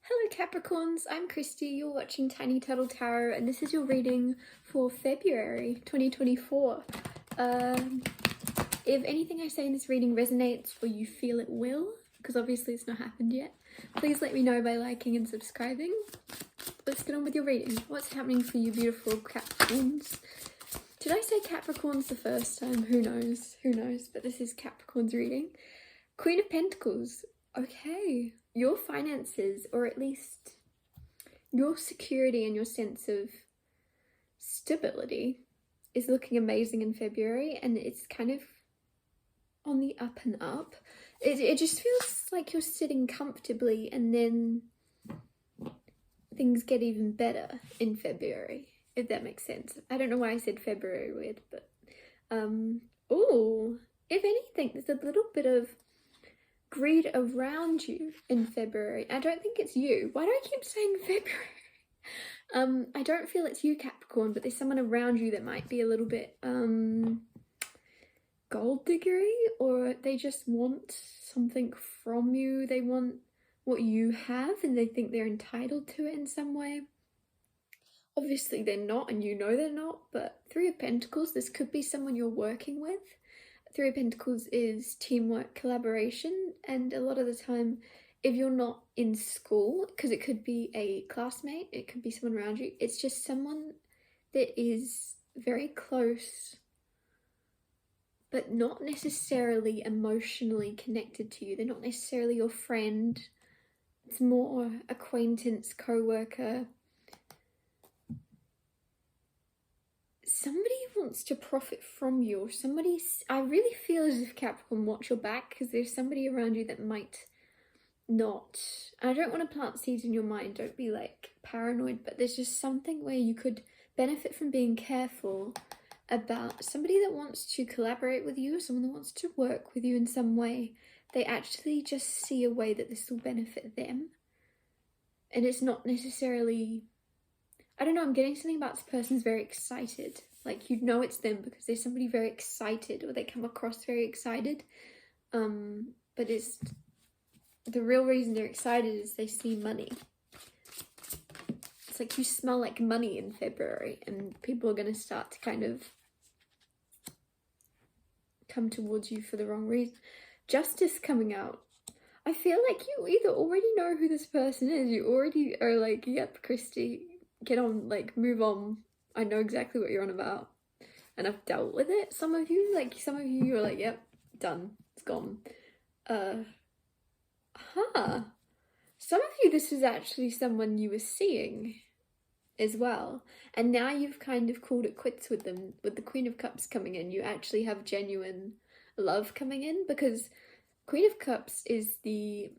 Hello Capricorns, I'm Christy, you're watching Tiny Turtle Tarot and this is your reading for February 2024. If anything I say in this reading resonates or you feel it will, because obviously it's not happened yet, please let me know by liking and subscribing. Let's get on with your reading. What's happening for you beautiful Capricorns? Did I say Capricorns the first time? Who knows, but this is Capricorn's reading. Queen of Pentacles. Okay, your finances, or at least your security and your sense of stability, is looking amazing in February, and it's kind of on the up and up. It just feels like you're sitting comfortably and then things get even better in February, if that makes sense. I don't know why I said February weird, but oh, if anything, there's a little bit of greed around you in February. I don't think it's you. Why do I keep saying February? I don't feel it's you, Capricorn, but there's someone around you that might be a little bit gold diggery, or they just want something from you. They want what you have and they think they're entitled to it in some way. Obviously they're not, and you know they're not, but Three of Pentacles, this could be someone you're working with. Three of Pentacles is teamwork, collaboration, and a lot of the time, if you're not in school, because it could be a classmate, it could be someone around you, it's just someone that is very close, but not necessarily emotionally connected to you. They're not necessarily your friend. It's more acquaintance, co-worker. Somebody wants to profit from you, or somebody, I really feel as if Capricorn watch your back, because there's somebody around you that might not. I don't want to plant seeds in your mind, don't be like paranoid, but there's just something where you could benefit from being careful about somebody that wants to collaborate with you, someone that wants to work with you in some way. They actually just see a way that this will benefit them, and it's not necessarily, I don't know, I'm getting something about this person's very excited. Like, you'd know it's them because there's somebody very excited, or they come across very excited. But it's the real reason they're excited is they see money. It's like you smell like money in February, and people are going to start to kind of come towards you for the wrong reason. Justice coming out. I feel like you either already know who this person is, you already are like, yep, Christy, get on, like, move on. I know exactly what you're on about, and I've dealt with it. Some of you, you're like, yep, done, it's gone. Some of you, this is actually someone you were seeing as well, and now you've kind of called it quits with them. With the Queen of Cups coming in, you actually have genuine love coming in, because Queen of Cups is it's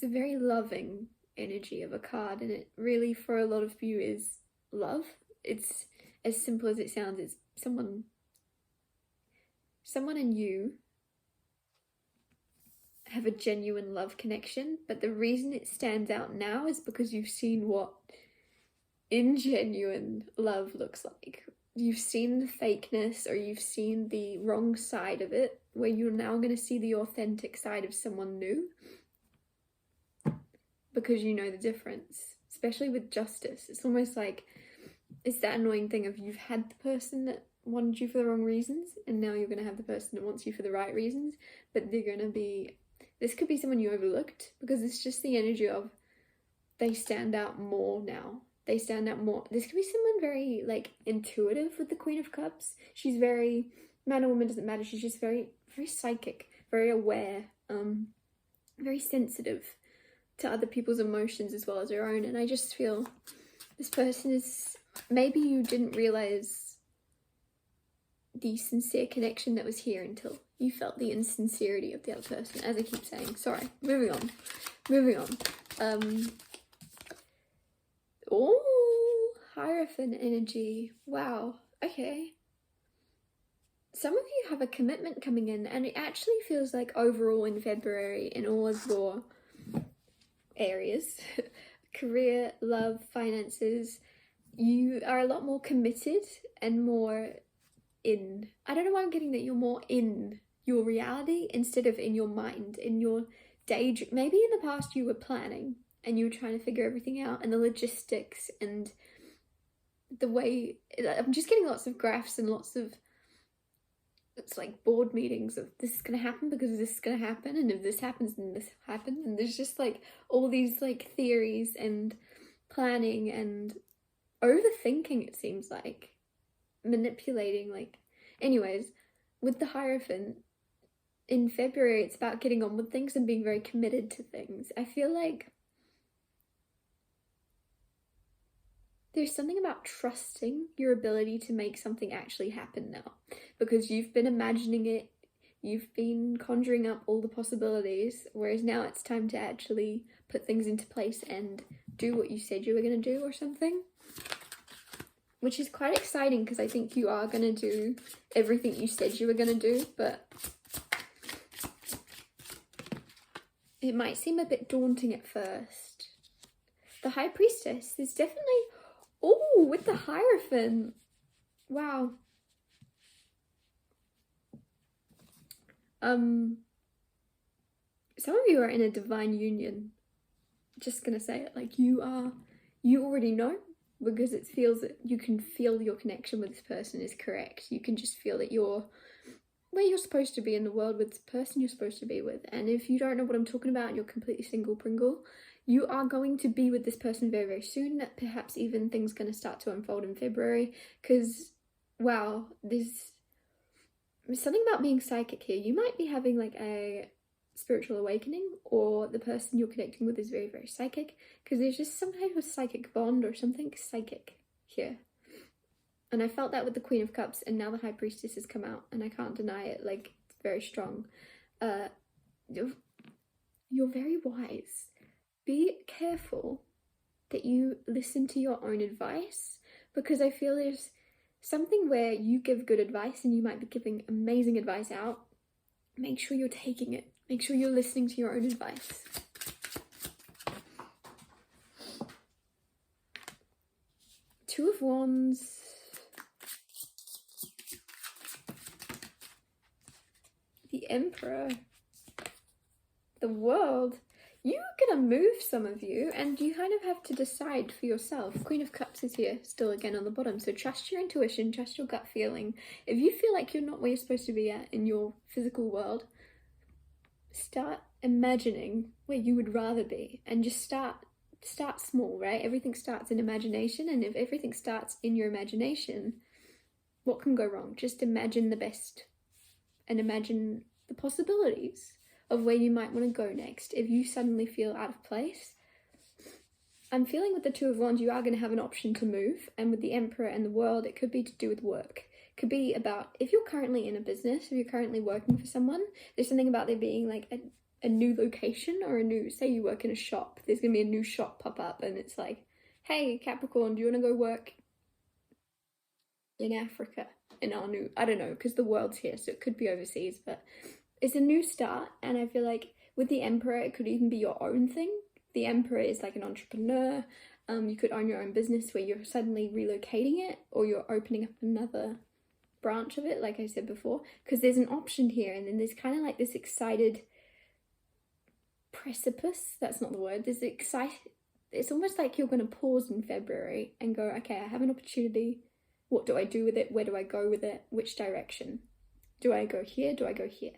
a very loving energy of a card, and it really for a lot of you is love. It's as simple as it sounds. It's someone and you have a genuine love connection, but the reason it stands out now is because you've seen what ingenuine love looks like. You've seen the fakeness, or you've seen the wrong side of it, where you're now going to see the authentic side of someone new, because you know the difference, especially with justice. It's almost like it's that annoying thing of you've had the person that wanted you for the wrong reasons, and now you're going to have the person that wants you for the right reasons, but they're going to be, this could be someone you overlooked, because it's just the energy of they stand out more now. They stand out more. This could be someone very, like, intuitive with the Queen of Cups. She's very, man or woman doesn't matter, she's just very, very psychic, very aware, very sensitive to other people's emotions as well as her own. And I just feel this person is, maybe you didn't realize the sincere connection that was here until you felt the insincerity of the other person, as I keep saying. Sorry, moving on. Oh, Hierophant energy. Wow, okay. Some of you have a commitment coming in, and it actually feels like overall in February, in all of your areas, career, love, finances, you are a lot more committed and more in, I don't know why I'm getting that, you're more in your reality instead of in your mind, in your maybe in the past you were planning and you were trying to figure everything out and the logistics and the way, I'm just getting lots of graphs and lots of, it's like board meetings of this is gonna happen because this is gonna happen, and if this happens then this happens, and there's just like all these like theories and planning and overthinking, it seems like, manipulating, like, anyways, with the Hierophant in February, it's about getting on with things and being very committed to things. I feel like there's something about trusting your ability to make something actually happen now, because you've been imagining it, you've been conjuring up all the possibilities, whereas now it's time to actually put things into place and do what you said you were going to do or something, which is quite exciting because I think you are going to do everything you said you were going to do, but it might seem a bit daunting at first. The High Priestess is definitely, oh, with the Hierophant, wow. Some of you are in a divine union. Just gonna say it, like, you already know, because it feels that you can feel your connection with this person is correct. You can just feel that you're where you're supposed to be in the world with the person you're supposed to be with. And if you don't know what I'm talking about and you're completely single Pringle, you are going to be with this person very, very soon. Perhaps even things going to start to unfold in February, because, wow, there's something about being psychic here. You might be having like a spiritual awakening, or the person you're connecting with is very, very psychic, because there's just some type of psychic bond or something psychic here. And I felt that with the Queen of Cups, and now the High Priestess has come out, and I can't deny it, like, it's very strong. You're very wise. Be careful that you listen to your own advice, because I feel there's something where you give good advice and you might be giving amazing advice out. Make sure you're taking it. Make sure you're listening to your own advice. Two of Wands. The Emperor. The World. You're gonna move, some of you, and you kind of have to decide for yourself. Queen of Cups is here, still again on the bottom, so trust your intuition, trust your gut feeling. If you feel like you're not where you're supposed to be at in your physical world, start imagining where you would rather be, and just start small, right? Everything starts in imagination, and if everything starts in your imagination, what can go wrong? Just imagine the best, and imagine the possibilities of where you might want to go next. If you suddenly feel out of place, I'm feeling with the Two of Wands, you are going to have an option to move. And with the Emperor and the World, it could be to do with work. It could be about, if you're currently in a business, if you're currently working for someone, there's something about there being like a new location, or a new, say you work in a shop, there's going to be a new shop pop up, and it's like, hey, Capricorn, do you want to go work in Africa? In our new, I don't know, because the World's here, so it could be overseas, but it's a new start. And I feel like with the Emperor, it could even be your own thing. The Emperor is like an entrepreneur. You could own your own business where you're suddenly relocating it, or you're opening up another branch of it, like I said before, because there's an option here. And then there's kind of like this excited precipice. That's not the word. There's it's almost like you're going to pause in February and go, okay, I have an opportunity. What do I do with it? Where do I go with it? Which direction? Do I go here? Do I go here?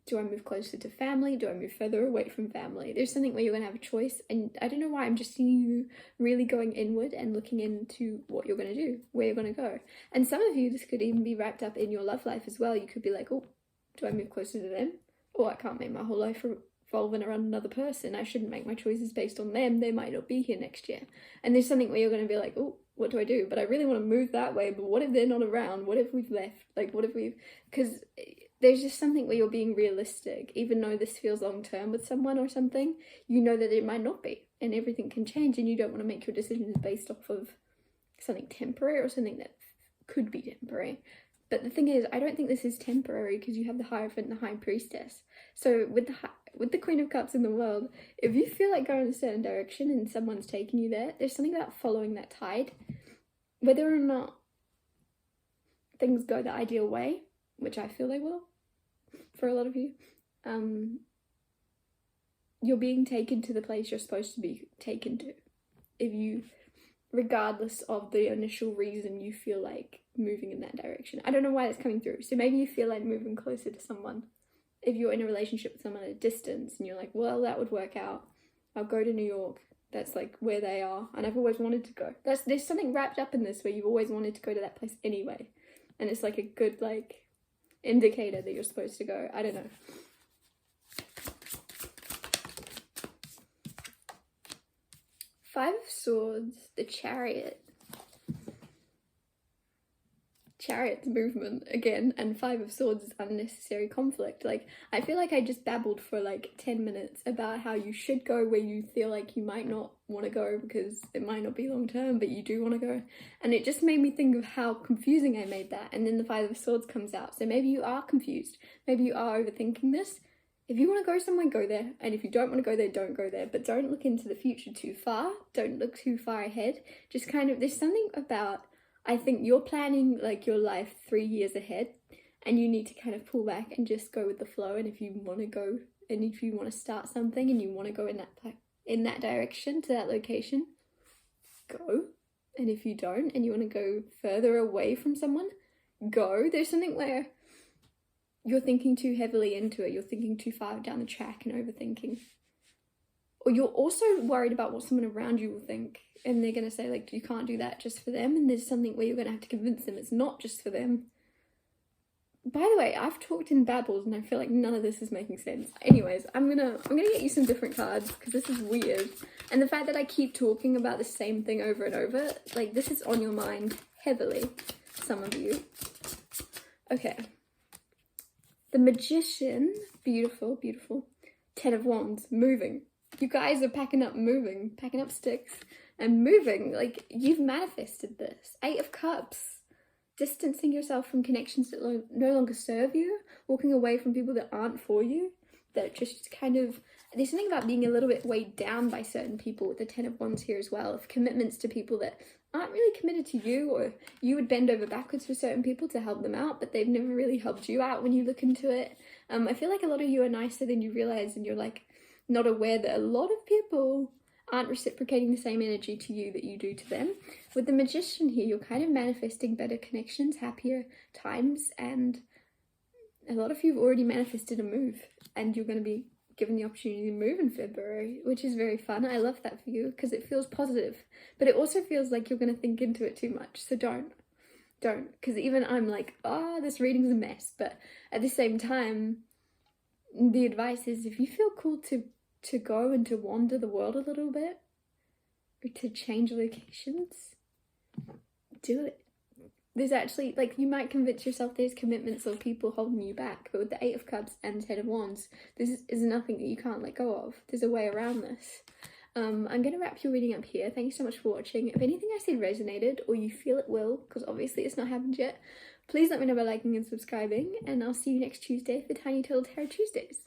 Do I move closer to family? Do I move further away from family? There's something where you're going to have a choice. And I don't know why, I'm just seeing you really going inward and looking into what you're going to do, where you're going to go. And some of you, this could even be wrapped up in your love life as well. You could be like, oh, do I move closer to them? Oh, I can't make my whole life revolving around another person. I shouldn't make my choices based on them. They might not be here next year. And there's something where you're going to be like, oh, what do I do? But I really want to move that way. But what if they're not around? What if we've left? Like, what if we've... Because there's just something where you're being realistic. Even though this feels long-term with someone or something, you know that it might not be. And everything can change. And you don't want to make your decisions based off of something temporary or something that could be temporary. But the thing is, I don't think this is temporary, because you have the Hierophant and the High Priestess. So with the Queen of Cups in the World, if you feel like going in a certain direction and someone's taking you there, there's something about following that tide. Whether or not things go the ideal way, which I feel they will for a lot of you, you're being taken to the place you're supposed to be taken to. Regardless of the initial reason you feel like moving in that direction. I don't know why that's coming through. So maybe you feel like moving closer to someone. If you're in a relationship with someone at a distance and you're like, well, that would work out. I'll go to New York. That's like where they are. And I've always wanted to go. There's something wrapped up in this where you've always wanted to go to that place anyway. And it's like a good like indicator that you're supposed to go. I don't know. Five of Swords, the Chariot. Chariot's movement again, and Five of Swords is unnecessary conflict. Like, I feel like I just babbled for like 10 minutes about how you should go where you feel like you might not want to go because it might not be long term, but you do want to go. And it just made me think of how confusing I made that. And then the Five of Swords comes out. So maybe you are confused. Maybe you are overthinking this. If you want to go somewhere, go there. And if you don't want to go there, don't go there. But don't look into the future too far. Don't look too far ahead. Just kind of, there's something about, I think you're planning like your life 3 years ahead. And you need to kind of pull back and just go with the flow. And if you want to go, and if you want to start something and you want to go in that direction to that location, go. And if you don't, and you want to go further away from someone, go. There's something where you're thinking too heavily into it, you're thinking too far down the track and overthinking. Or you're also worried about what someone around you will think, and they're going to say, like, you can't do that just for them, and there's something where you're going to have to convince them it's not just for them. By the way, I've talked in babbles, and I feel like none of this is making sense. Anyways, I'm gonna get you some different cards, because this is weird. And the fact that I keep talking about the same thing over and over, like, this is on your mind heavily, some of you. Okay. The Magician, beautiful, beautiful. 10 of Wands, moving. You guys are packing up sticks and moving. Like, you've manifested this. 8 of Cups, distancing yourself from connections that no longer serve you, walking away from people that aren't for you, that just kind of, there's something about being a little bit weighed down by certain people with the 10 of Wands here as well, of commitments to people that aren't really committed to you, or you would bend over backwards for certain people to help them out, but they've never really helped you out when you look into it. I feel like a lot of you are nicer than you realize, and you're like not aware that a lot of people aren't reciprocating the same energy to you that you do to them. With the Magician here, you're kind of manifesting better connections, happier times, and a lot of you have already manifested a move, and you're going to be given the opportunity to move in February, which is very fun. I love that for you because it feels positive, but it also feels like you're going to think into it too much. So don't, because even I'm like, this reading's a mess. But at the same time, the advice is if you feel cool to go and to wander the world a little bit, or to change locations, do it. There's actually, like, you might convince yourself there's commitments of people holding you back, but with the 8 of Cups and 10 of Wands, this is nothing that you can't let go of. There's a way around this. I'm going to wrap your reading up here. Thank you so much for watching. If anything I said resonated, or you feel it will, because obviously it's not happened yet, please let me know by liking and subscribing, and I'll see you next Tuesday for Tiny Turtle Tarot Tuesdays.